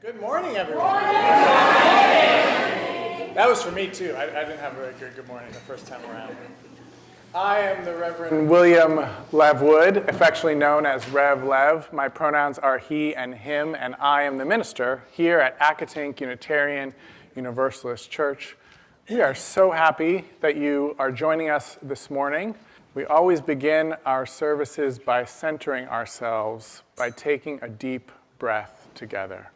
Good morning, everyone. That was for me, too. I didn't have a good morning the first time around. I am the Reverend William Levwood, affectionately known as Rev Lev. My pronouns are he and him, and I am the minister here at Accotink Unitarian Universalist Church. We are so happy that you are joining us this morning. We always begin our services by centering ourselves, by taking a deep breath together.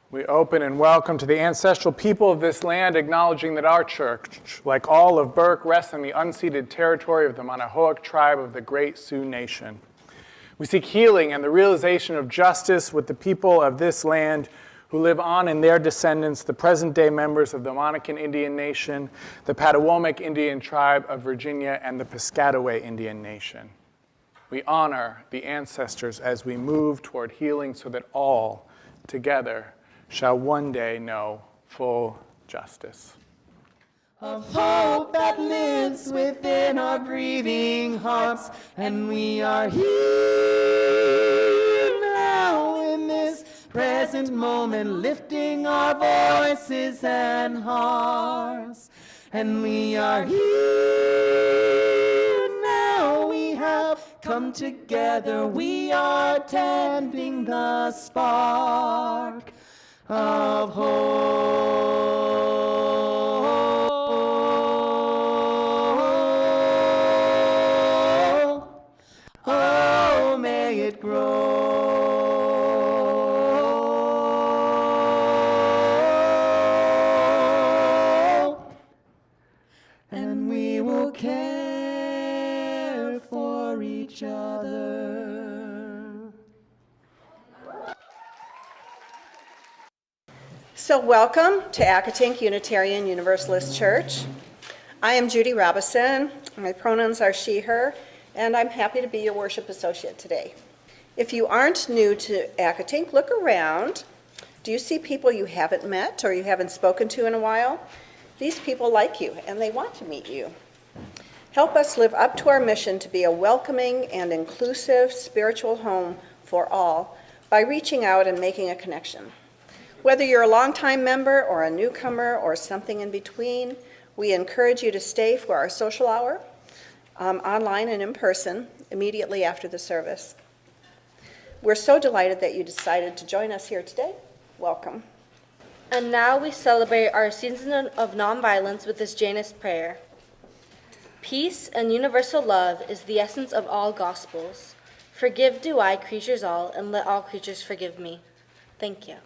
We open and welcome to the ancestral people of this land, acknowledging that our church, like all of Burke, rests on the unceded territory of the Manahoac tribe of the Great Sioux Nation. We seek healing and the realization of justice with the people of this land who live on in their descendants, the present-day members of the Monacan Indian Nation, the Patawomic Indian Tribe of Virginia, and the Piscataway Indian Nation. We honor the ancestors as we move toward healing so that all, together, shall one day know full justice. Of hope that lives within our grieving hearts, and we are here now in this present moment, lifting our voices and hearts. And we are here now, we have come together, we are tending the spark of hope. Oh, may it grow, and we will care for each other. So welcome to Accotink Unitarian Universalist Church. I am Judy Robison. My pronouns are she, her, and I'm happy to be your worship associate today. If you aren't new to Accotink, look around. Do you see people you haven't met or you haven't spoken to in a while? These people like you and they want to meet you. Help us live up to our mission to be a welcoming and inclusive spiritual home for all by reaching out and making a connection. Whether you're a longtime member or a newcomer or something in between, we encourage you to stay for our social hour, online and in person, immediately after the service. We're so delighted that you decided to join us here today. Welcome. And now we celebrate our season of nonviolence with this Janus prayer. Peace and universal love is the essence of all gospels. Forgive do I, creatures all, and let all creatures forgive me. Thank you.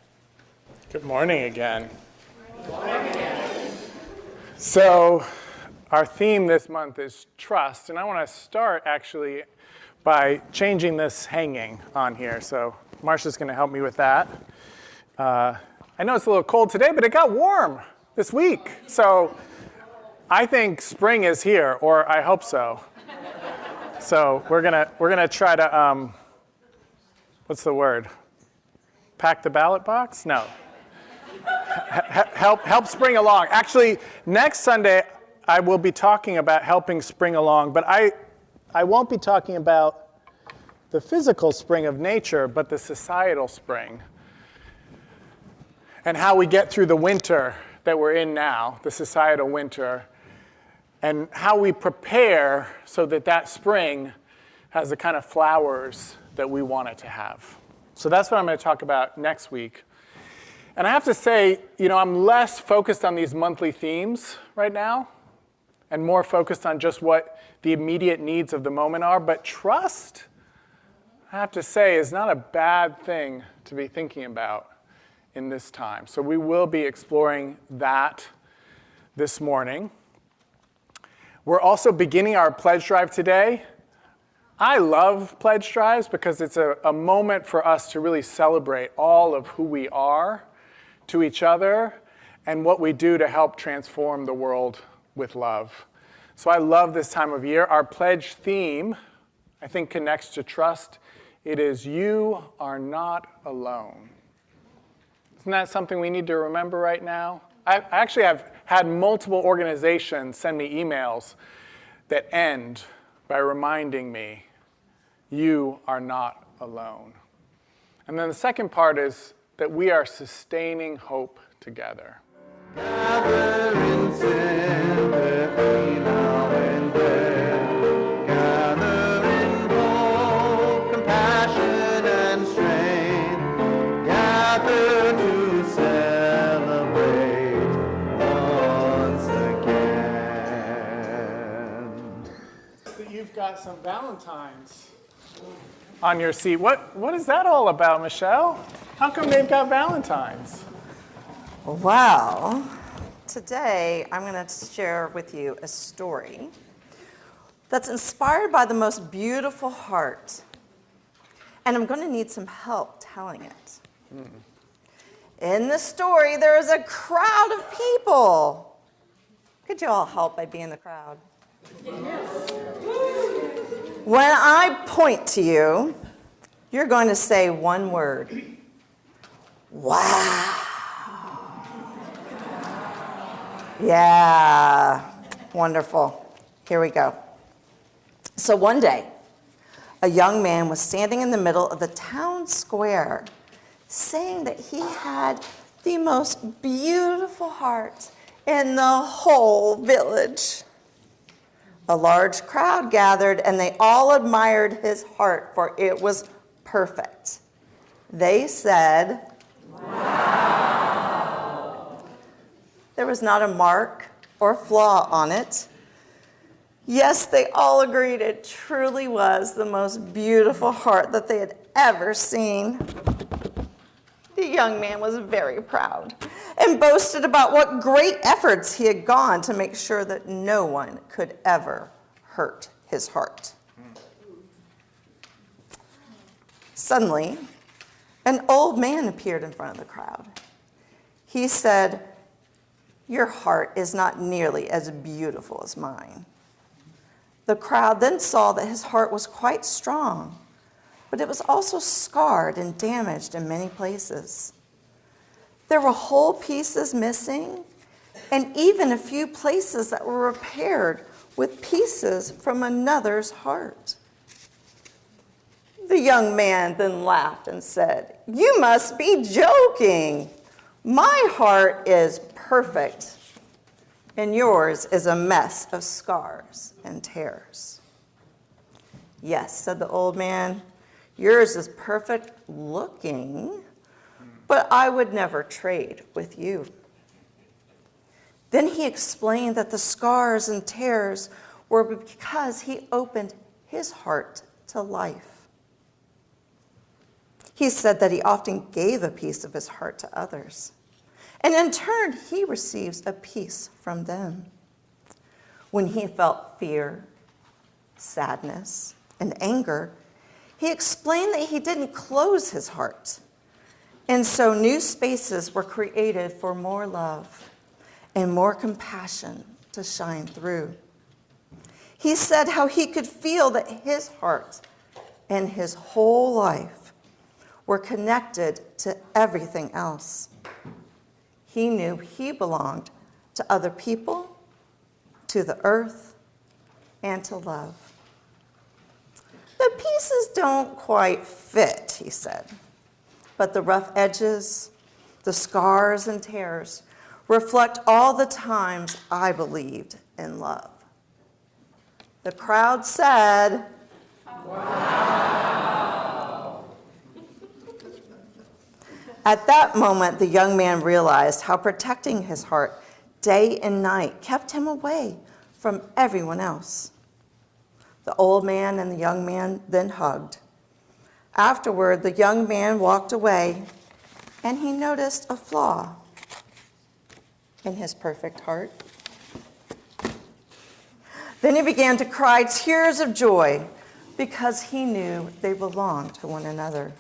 Good morning again. Good morning again. So, our theme this month is trust, and I want to start actually by changing this hanging on here. So, Marcia's going to help me with that. I know it's a little cold today, but it got warm this week. So, I think spring is here, or I hope so. So, we're gonna try to what's the word? Pack the ballot box? No. Help spring along. Actually, next Sunday, I will be talking about helping spring along, but I won't be talking about the physical spring of nature, but the societal spring, and how we get through the winter that we're in now, the societal winter, and how we prepare so that that spring has the kind of flowers that we want it to have. So that's what I'm going to talk about next week. And I have to say, I'm less focused on these monthly themes right now and more focused on just what the immediate needs of the moment are. But trust, I have to say, is not a bad thing to be thinking about in this time. So we will be exploring that this morning. We're also beginning our pledge drive today. I love pledge drives because it's a moment for us to really celebrate all of who we are to each other and what we do to help transform the world with love. So I love this time of year. Our pledge theme, I think, connects to trust. It is, you are not alone. Isn't that something we need to remember right now? I actually have had multiple organizations send me emails that end by reminding me, you are not alone. And then the second part is that we are sustaining hope together. Gather in sympathy now and then. Gather in hope, compassion, and strength. Gather to celebrate once again. You've got some Valentines on your seat. What is that all about, Michelle? How come they've got Valentines? Well, today I'm going to share with you a story that's inspired by the most beautiful heart. And I'm going to need some help telling it. In the story, there is a crowd of people. Could you all help by being the crowd? Yes. When I point to you, you're going to say one word. Wow. Yeah, wonderful. Here we go. So one day, a young man was standing in the middle of the town square, saying that he had the most beautiful heart in the whole village. A large crowd gathered, and they all admired his heart, for it was perfect. They said, "Wow." There was not a mark or flaw on it. Yes, they all agreed it truly was the most beautiful heart that they had ever seen. The young man was very proud and boasted about what great efforts he had gone to make sure that no one could ever hurt his heart. Suddenly, an old man appeared in front of the crowd. He said, "Your heart is not nearly as beautiful as mine." The crowd then saw that his heart was quite strong, but it was also scarred and damaged in many places. There were whole pieces missing, and even a few places that were repaired with pieces from another's heart. The young man then laughed and said, "You must be joking. My heart is perfect, and yours is a mess of scars and tears." "Yes," said the old man, "yours is perfect looking, but I would never trade with you." Then he explained that the scars and tears were because he opened his heart to life. He said that he often gave a piece of his heart to others, and in turn, he receives a piece from them. When he felt fear, sadness, and anger, he explained that he didn't close his heart. And so new spaces were created for more love and more compassion to shine through. He said how he could feel that his heart and his whole life were connected to everything else. He knew he belonged to other people, to the earth, and to love. "The pieces don't quite fit," he said, "but the rough edges, the scars and tears reflect all the times I believed in love." The crowd said, "Wow." At that moment, the young man realized how protecting his heart day and night kept him away from everyone else. The old man and the young man then hugged. Afterward, the young man walked away, and he noticed a flaw in his perfect heart. Then he began to cry tears of joy because he knew they belonged to one another.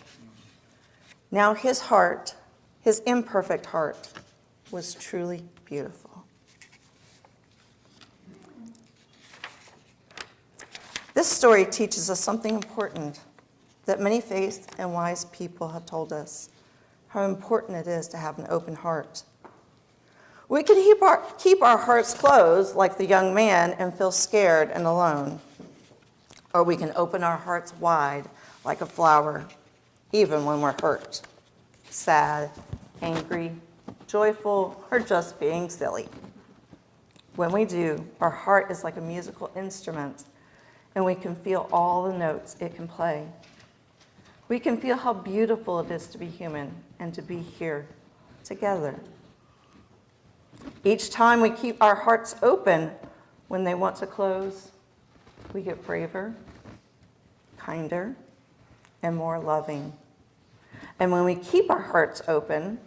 Now his heart, his imperfect heart, was truly beautiful. This story teaches us something important that many faith and wise people have told us, how important it is to have an open heart. We can keep our hearts closed like the young man and feel scared and alone. Or we can open our hearts wide like a flower even when we're hurt, sad, angry, joyful, or just being silly. When we do, our heart is like a musical instrument, and we can feel all the notes it can play. We can feel how beautiful it is to be human and to be here together. Each time we keep our hearts open when they want to close, we get braver, kinder, and more loving. And when we keep our hearts open,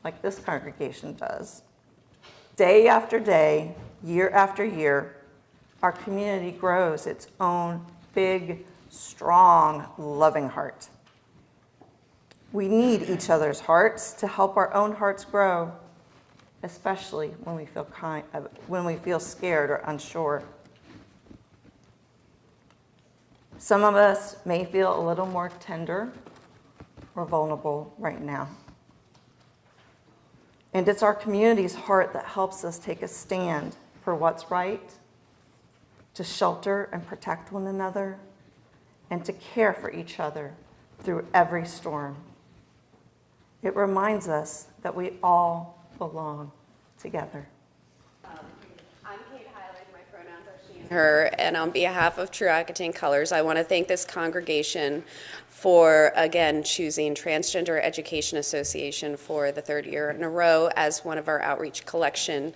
like this congregation does, day after day, year after year, our community grows its own big, strong, loving heart. We need each other's hearts to help our own hearts grow, especially when we feel scared or unsure. Some of us may feel a little more tender or vulnerable right now. And it's our community's heart that helps us take a stand for what's right, to shelter and protect one another, and to care for each other through every storm. It reminds us that we all belong together. I'm Kate Highland. My pronouns are she and her. And on behalf of True Accotink Colors, I want to thank this congregation for, again, choosing Transgender Education Association for the third year in a row as one of our outreach collection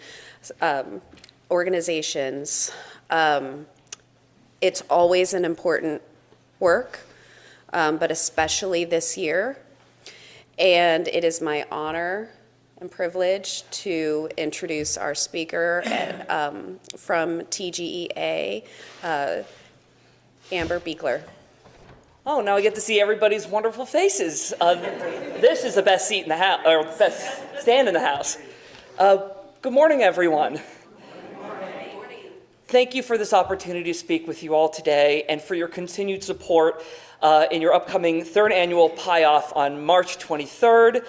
organizations. It's always an important work, but especially this year. And it is my honor and privilege to introduce our speaker from TGEA, Amber Beekler. Oh, now I get to see everybody's wonderful faces. This is the best seat in the house, or best stand in the house. Good morning, everyone. Thank you for this opportunity to speak with you all today and for your continued support in your upcoming third annual Pie Off on March 23rd.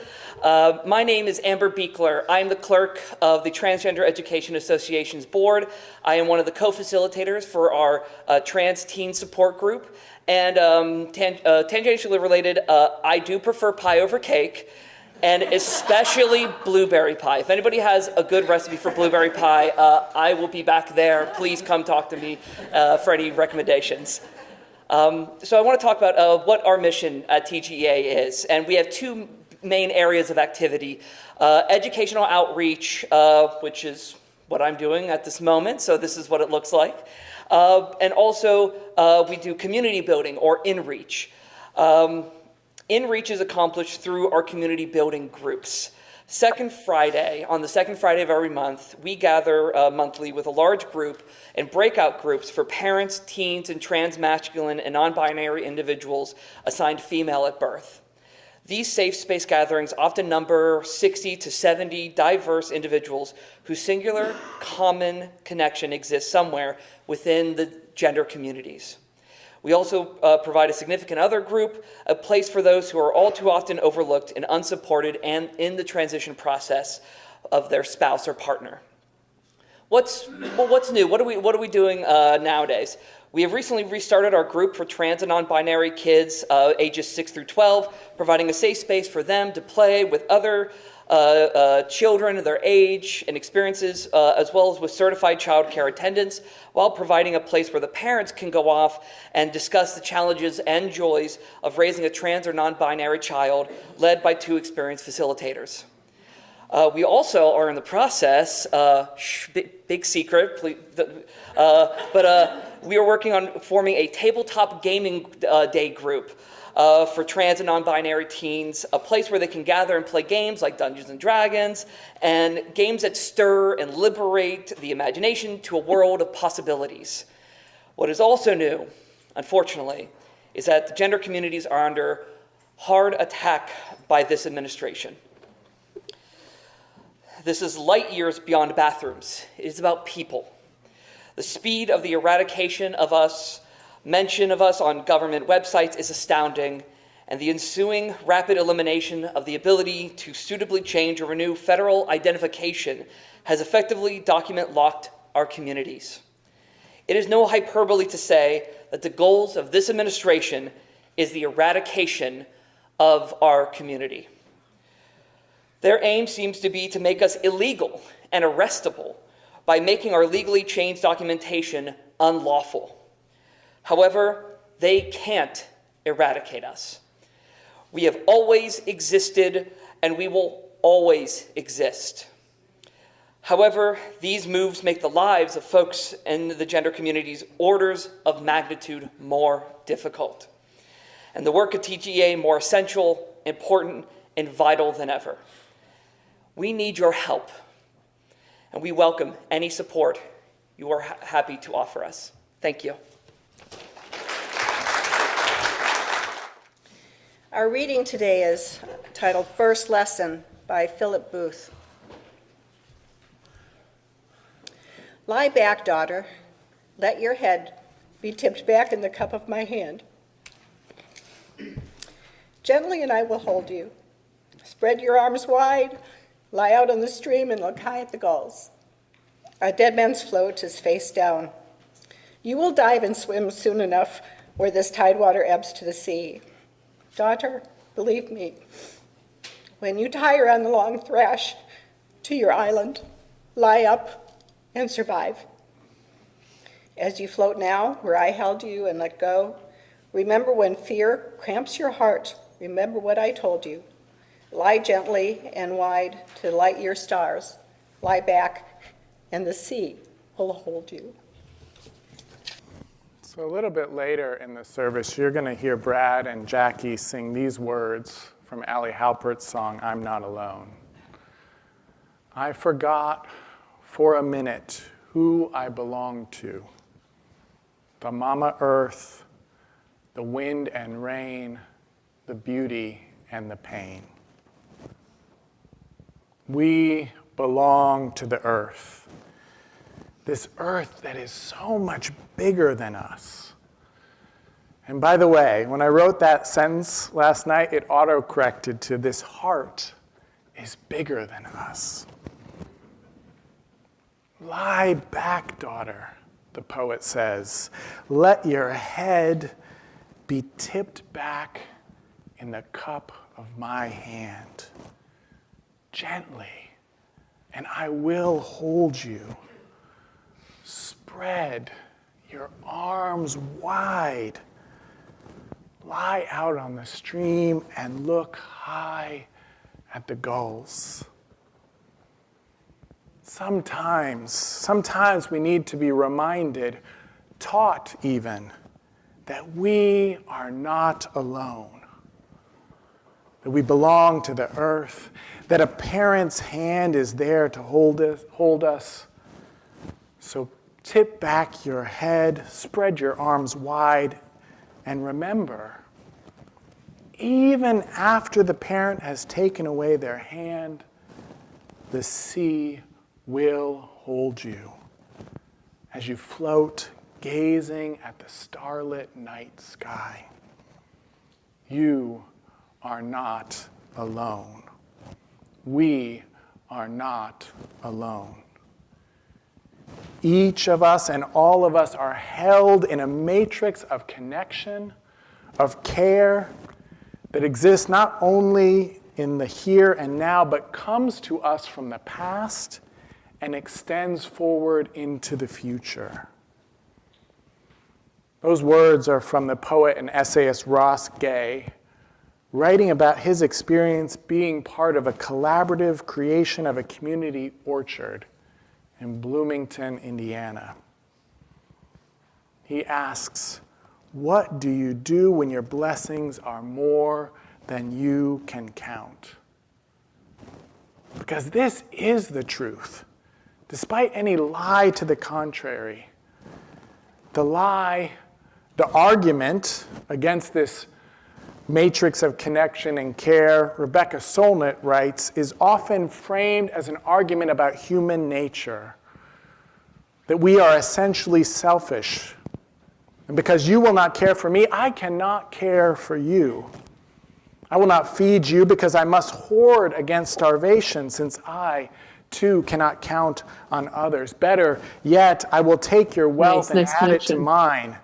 My name is Amber Beekler. I am the clerk of the Transgender Education Association's board. I am one of the co-facilitators for our trans teen support group. And tangentially related, I do prefer pie over cake, and especially blueberry pie. If anybody has a good recipe for blueberry pie, I will be back there. Please come talk to me for any recommendations. So I want to talk about what our mission at TGEA is. And we have two main areas of activity. Educational outreach, which is what I'm doing at this moment, so this is what it looks like. And also, we do community building, or InReach. InReach is accomplished through our community building groups. On the second Friday of every month, we gather monthly with a large group and breakout groups for parents, teens, and trans-masculine and non-binary individuals assigned female at birth. These safe space gatherings often number 60 to 70 diverse individuals whose singular common connection exists somewhere within the gender communities. We also provide a significant other group, a place for those who are all too often overlooked and unsupported and in the transition process of their spouse or partner. What's new? What are we doing nowadays? We have recently restarted our group for trans and non-binary kids ages 6 through 12, providing a safe space for them to play with other children of their age and experiences, as well as with certified child care attendants, while providing a place where the parents can go off and discuss the challenges and joys of raising a trans or non-binary child, led by two experienced facilitators. We also are in the process, big secret, please, but we are working on forming a tabletop gaming day group for trans and non-binary teens, a place where they can gather and play games like Dungeons and Dragons, and games that stir and liberate the imagination to a world of possibilities. What is also new, unfortunately, is that the gender communities are under hard attack by this administration. This is light years beyond bathrooms. It is about people. The speed of the eradication of us, mention of us on government websites is astounding, and the ensuing rapid elimination of the ability to suitably change or renew federal identification has effectively document locked our communities. It is no hyperbole to say that the goals of this administration is the eradication of our community. Their aim seems to be to make us illegal and arrestable by making our legally changed documentation unlawful. However, they can't eradicate us. We have always existed, and we will always exist. However, these moves make the lives of folks in the gender communities orders of magnitude more difficult, and the work of TGA more essential, important, and vital than ever. We need your help, and we welcome any support you are happy to offer us. Thank you. Our reading today is titled First Lesson by Philip Booth. Lie back, daughter. Let your head be tipped back in the cup of my hand. Gently, and I will hold you. Spread your arms wide, lie out on the stream, and look high at the gulls. A dead man's float is face down. You will dive and swim soon enough where this tidewater ebbs to the sea. Daughter, believe me, when you tire on the long thrash to your island, lie up and survive. As you float now, where I held you and let go, remember when fear cramps your heart, remember what I told you. Lie gently and wide to light your stars. Lie back, and the sea will hold you. So a little bit later in the service, you're going to hear Brad and Jackie sing these words from Allie Halpert's song, I'm Not Alone. I forgot for a minute who I belonged to. The Mama Earth, the wind and rain, the beauty and the pain. We belong to the earth. This earth that is so much bigger than us. And by the way, when I wrote that sentence last night, it auto-corrected to this heart is bigger than us. Lie back, daughter, the poet says. Let your head be tipped back in the cup of my hand. Gently, and I will hold you. Spread your arms wide. Lie out on the stream and look high at the gulls. Sometimes we need to be reminded, taught even, that we are not alone. That we belong to the earth, that a parent's hand is there to hold us. So tip back your head, spread your arms wide, and remember, even after the parent has taken away their hand, the sea will hold you as you float, gazing at the starlit night sky. You are not alone. We are not alone. Each of us and all of us are held in a matrix of connection, of care, that exists not only in the here and now, but comes to us from the past and extends forward into the future. Those words are from the poet and essayist Ross Gay, writing about his experience being part of a collaborative creation of a community orchard in Bloomington, Indiana. He asks, what do you do when your blessings are more than you can count? Because this is the truth, despite any lie to the contrary. The lie, the argument against this matrix of connection and care, Rebecca Solnit writes, is often framed as an argument about human nature, that we are essentially selfish. And because you will not care for me, I cannot care for you. I will not feed you because I must hoard against starvation, since I, too, cannot count on others. Better yet, I will take your wealth and add it to mine.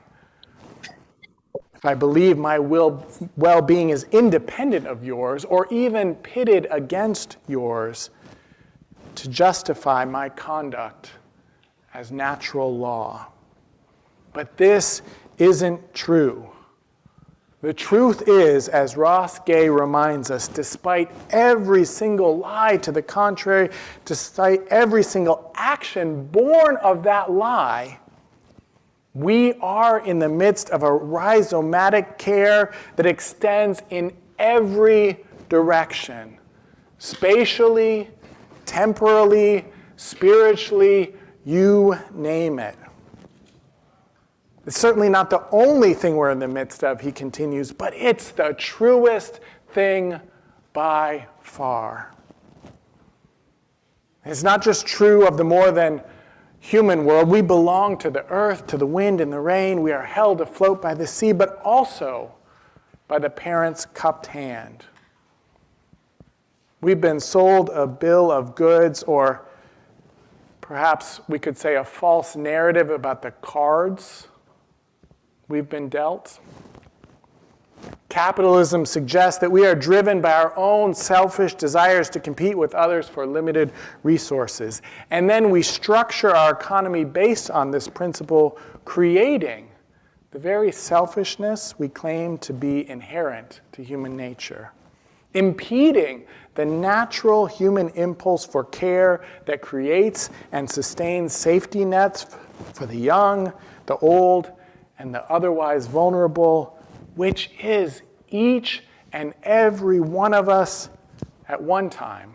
if I believe my well-being is independent of yours or even pitted against yours, to justify my conduct as natural law. But this isn't true. The truth is, as Ross Gay reminds us, despite every single lie to the contrary, despite every single action born of that lie, we are in the midst of a rhizomatic care that extends in every direction, spatially, temporally, spiritually, you name it. It's certainly not the only thing we're in the midst of, he continues, but it's the truest thing by far. It's not just true of the more than human world. We belong to the earth, to the wind and the rain. We are held afloat by the sea, but also by the parent's cupped hand. We've been sold a bill of goods, or perhaps we could say a false narrative about the cards we've been dealt. Capitalism suggests that we are driven by our own selfish desires to compete with others for limited resources. And then we structure our economy based on this principle, creating the very selfishness we claim to be inherent to human nature, impeding the natural human impulse for care that creates and sustains safety nets for the young, the old, and the otherwise vulnerable, which is each and every one of us at one time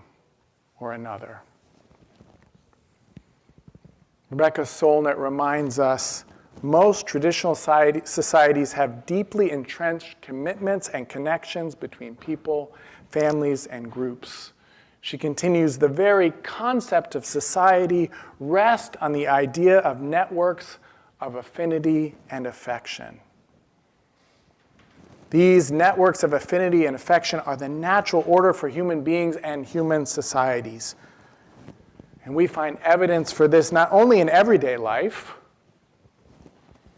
or another. Rebecca Solnit reminds us most traditional societies have deeply entrenched commitments and connections between people, families, and groups. She continues, the very concept of society rests on the idea of networks of affinity and affection. These networks of affinity and affection are the natural order for human beings and human societies. And we find evidence for this not only in everyday life,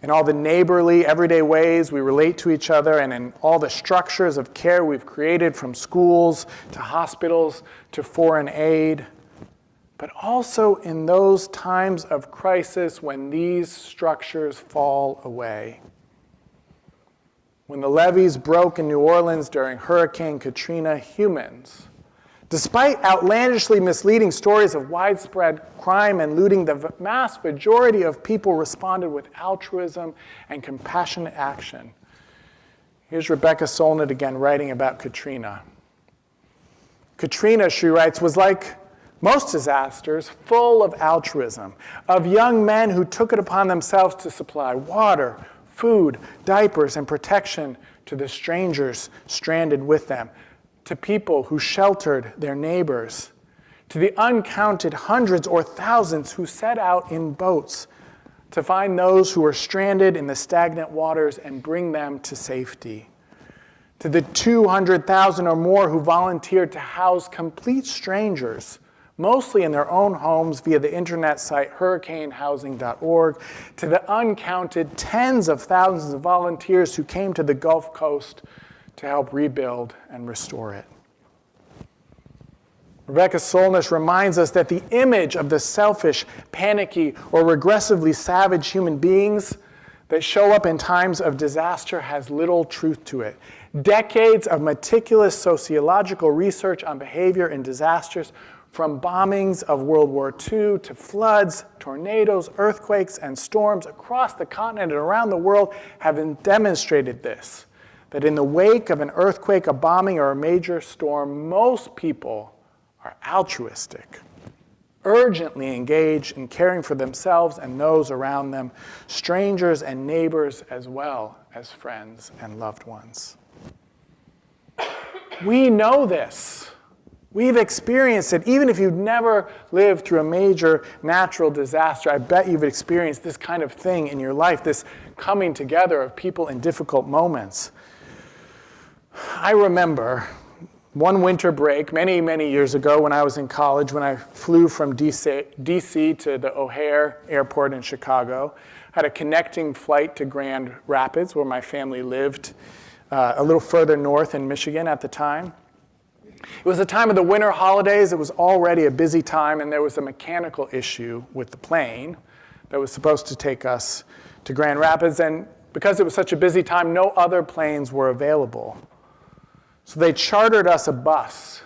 in all the neighborly, everyday ways we relate to each other, and in all the structures of care we've created, from schools to hospitals to foreign aid, but also in those times of crisis when these structures fall away. When the levees broke in New Orleans during Hurricane Katrina, humans, despite outlandishly misleading stories of widespread crime and looting, the vast majority of people responded with altruism and compassionate action. Here's Rebecca Solnit again writing about Katrina. Katrina, she writes, was like most disasters, full of altruism, of young men who took it upon themselves to supply water, food, diapers, and protection to the strangers stranded with them, to people who sheltered their neighbors, to the uncounted hundreds or thousands who set out in boats to find those who were stranded in the stagnant waters and bring them to safety, to the 200,000 or more who volunteered to house complete strangers, mostly in their own homes via the internet site hurricanehousing.org, to the uncounted tens of thousands of volunteers who came to the Gulf Coast to help rebuild and restore it. Rebecca Solnit reminds us that the image of the selfish, panicky, or regressively savage human beings that show up in times of disaster has little truth to it. Decades of meticulous sociological research on behavior in disasters, from bombings of World War II to floods, tornadoes, earthquakes, and storms across the continent and around the world, have demonstrated this, that in the wake of an earthquake, a bombing, or a major storm, most people are altruistic, urgently engaged in caring for themselves and those around them, strangers and neighbors as well as friends and loved ones. We know this. We've experienced it. Even if you've never lived through a major natural disaster, I bet you've experienced this kind of thing in your life, this coming together of people in difficult moments. I remember one winter break many, many years ago when I was in college, when I flew from DC to the O'Hare Airport in Chicago. had a connecting flight to Grand Rapids, where my family lived, a little further north in Michigan at the time. It was the time of the winter holidays. It was already a busy time, and there was a mechanical issue with the plane that was supposed to take us to Grand Rapids. And because it was such a busy time, no other planes were available. So they chartered us a bus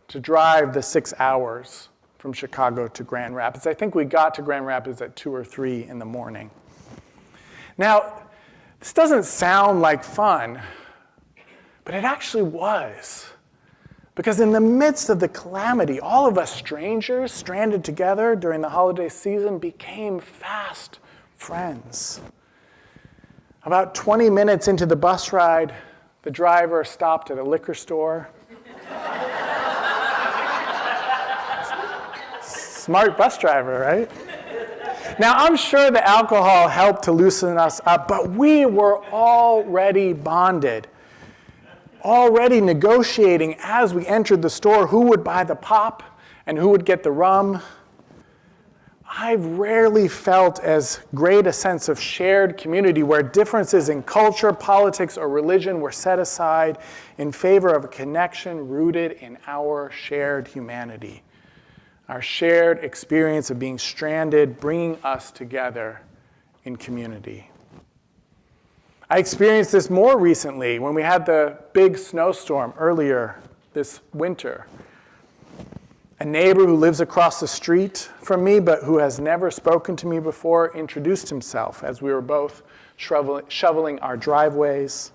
to drive the 6 hours from Chicago to Grand Rapids. I think we got to Grand Rapids at 2 or 3 in the morning. Now, this doesn't sound like fun, but it actually was. Because in the midst of the calamity, all of us strangers stranded together during the holiday season became fast friends. About 20 minutes into the bus ride, the driver stopped at a liquor store. Smart bus driver, right? Now, I'm sure the alcohol helped to loosen us up, but we were already bonded, already negotiating as we entered the store who would buy the pop and who would get the rum. I've rarely felt as great a sense of shared community where differences in culture, politics, or religion were set aside in favor of a connection rooted in our shared humanity, our shared experience of being stranded, bringing us together in community. I experienced this more recently when we had the big snowstorm earlier this winter. A neighbor who lives across the street from me but who has never spoken to me before introduced himself as we were both shoveling our driveways.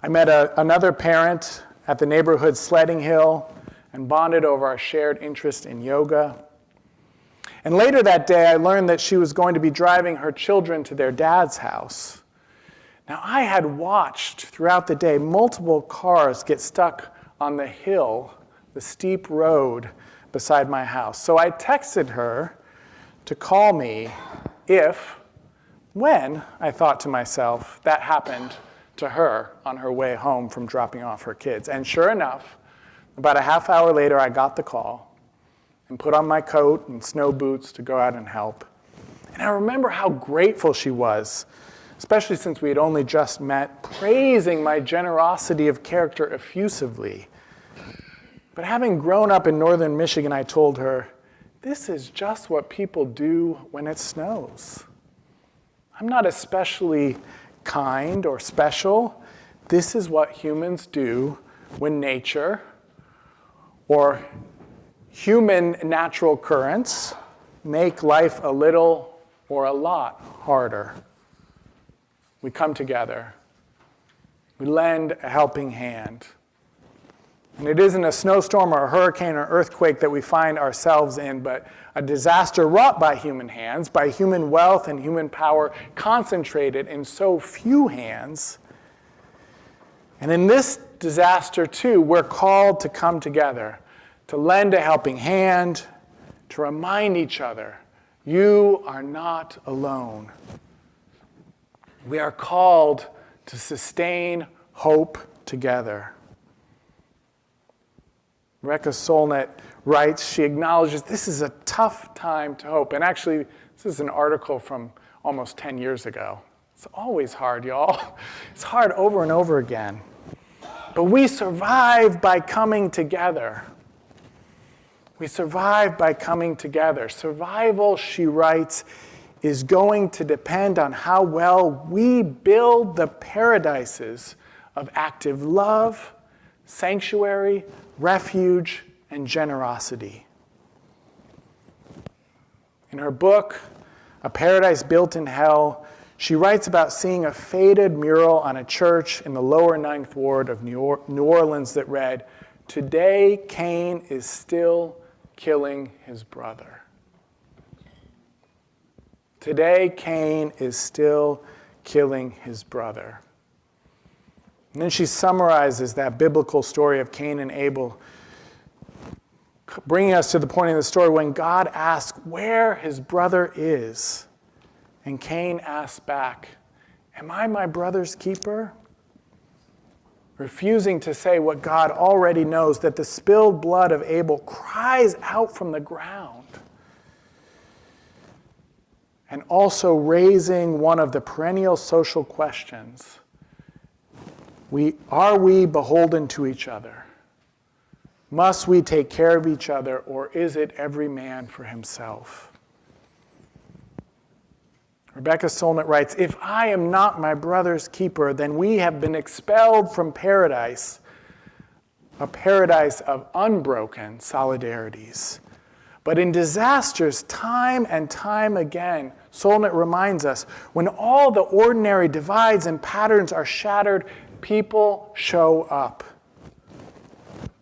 I met another parent at the neighborhood sledding hill and bonded over our shared interest in yoga. And later that day, I learned that she was going to be driving her children to their dad's house. Now, I had watched throughout the day multiple cars get stuck on the hill, the steep road beside my house. So I texted her to call me when, I thought to myself, that happened to her on her way home from dropping off her kids. And sure enough, about a half hour later, I got the call and put on my coat and snow boots to go out and help. And I remember how grateful she was, especially since we had only just met, praising my generosity of character effusively. But having grown up in northern Michigan, I told her, this is just what people do when it snows. I'm not especially kind or special. This is what humans do when nature or human natural currents make life a little or a lot harder. We come together. We lend a helping hand. And it isn't a snowstorm or a hurricane or earthquake that we find ourselves in, but a disaster wrought by human hands, by human wealth and human power concentrated in so few hands. And in this disaster, too, we're called to come together, to lend a helping hand, to remind each other, you are not alone. We are called to sustain hope together. Rekha Solnit writes, she acknowledges this is a tough time to hope. And actually, this is an article from almost 10 years ago. It's always hard, y'all. It's hard over and over again. But we survive by coming together. We survive by coming together. Survival, she writes, is going to depend on how well we build the paradises of active love, sanctuary, refuge, and generosity. In her book, A Paradise Built in Hell, she writes about seeing a faded mural on a church in the lower 9th Ward of New Orleans that read, "Today Cain is still killing his brother." Today Cain is still killing his brother. And then she summarizes that biblical story of Cain and Abel, bringing us to the point in the story when God asks where his brother is. And Cain asks back, "Am I my brother's keeper?" Refusing to say what God already knows, that the spilled blood of Abel cries out from the ground. and also raising one of the perennial social questions. Are we beholden to each other? Must we take care of each other, or is it every man for himself? Rebecca Solnit writes, if I am not my brother's keeper, then we have been expelled from paradise, a paradise of unbroken solidarities. But in disasters, time and time again, Solnit reminds us, when all the ordinary divides and patterns are shattered, people show up.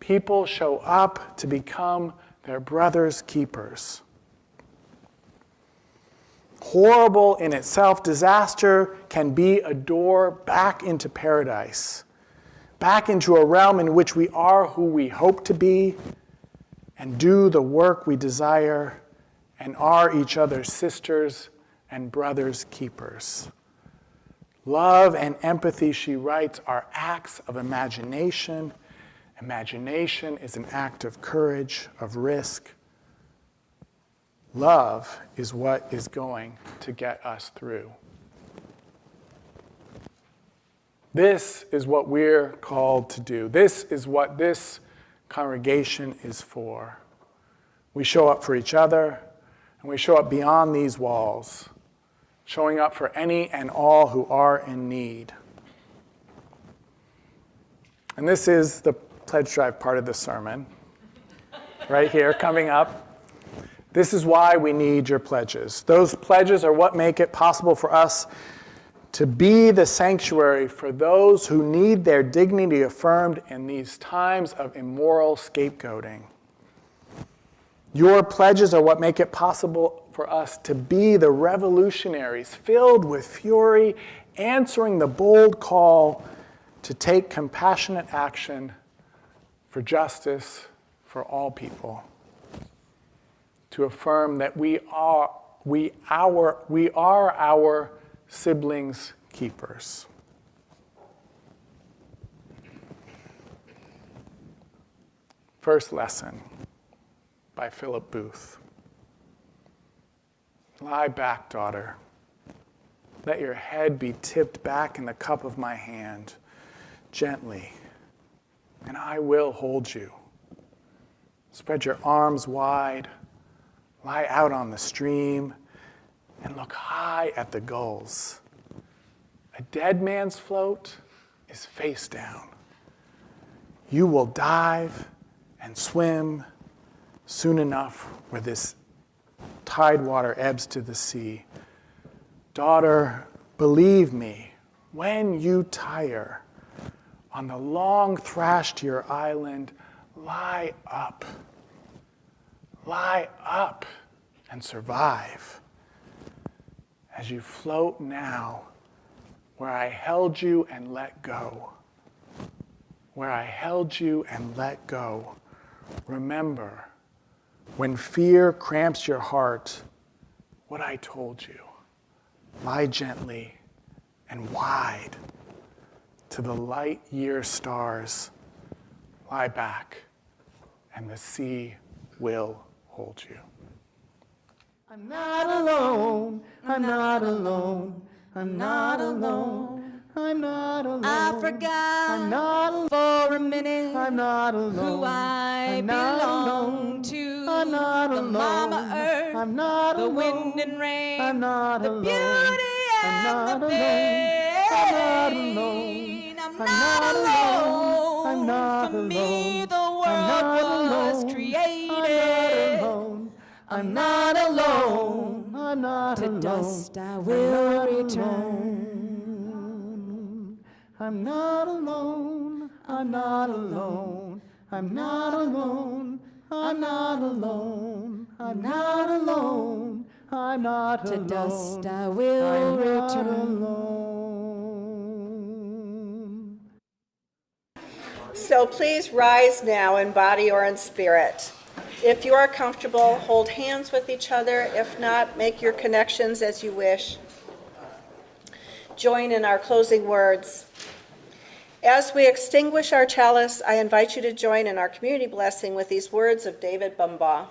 People show up to become their brother's keepers. Horrible in itself, disaster can be a door back into paradise, back into a realm in which we are who we hope to be and do the work we desire and are each other's sisters and brothers' keepers. Love and empathy, she writes, are acts of imagination. Imagination is an act of courage, of risk. Love is what is going to get us through. This is what we're called to do. This is what this congregation is for. We show up for each other, and we show up beyond these walls, showing up for any and all who are in need. And this is the pledge drive part of the sermon, right here, coming up. This is why we need your pledges. Those pledges are what make it possible for us to be the sanctuary for those who need their dignity affirmed in these times of immoral scapegoating. Your pledges are what make it possible for us to be the revolutionaries filled with fury, answering the bold call to take compassionate action for justice for all people. To affirm that we are our siblings' keepers. First lesson by Philip Booth. Lie back, daughter. Let your head be tipped back in the cup of my hand, gently, and I will hold you. Spread your arms wide. Lie out on the stream and look high at the gulls. A dead man's float is face down. You will dive and swim soon enough where this tide water ebbs to the sea. Daughter, believe me, when you tire on the long thrash to your island, lie up. Lie up and survive. As you float now, where I held you and let go. Where I held you and let go. Remember, when fear cramps your heart, what I told you. Lie gently and wide to the light year stars. Lie back, and the sea will hold you. I'm not alone, I'm not alone, I'm not alone, I'm not alone. I forgot I'm not alone, for a minute I'm not alone, who I I'm not belong alone, to. I'm not the alone, Mama Earth, I'm not the alone, wind and rain, I'm not the alone, beauty I'm and not the alone, pain. I'm not alone, I'm I'm not not alone. I'm not For me, alone, the I'm world not was alone, created. I'm not alone, I'm not To alone, dust I I'm will not return. alone. I'm not alone, I'm not alone, I'm not alone, I'm not alone, I'm not alone, I'm not To alone. dust I will I'm not return. alone. So please rise now in body or in spirit. If you are comfortable, hold hands with each other. If not, make your connections as you wish. Join in our closing words. As we extinguish our chalice, I invite you to join in our community blessing with these words of David Bumbaugh.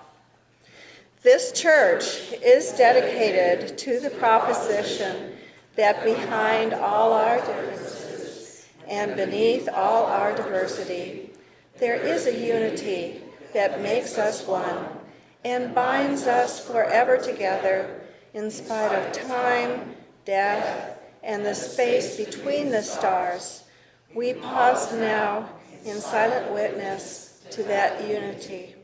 This church is dedicated to the proposition that behind all our differences and beneath all our diversity, there is a unity that makes us one and binds us forever together in spite of time, death, and the space between the stars. We pause now in silent witness to that unity.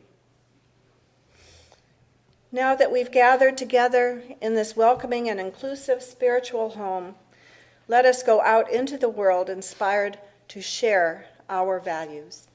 Now that we've gathered together in this welcoming and inclusive spiritual home, let us go out into the world inspired to share our values.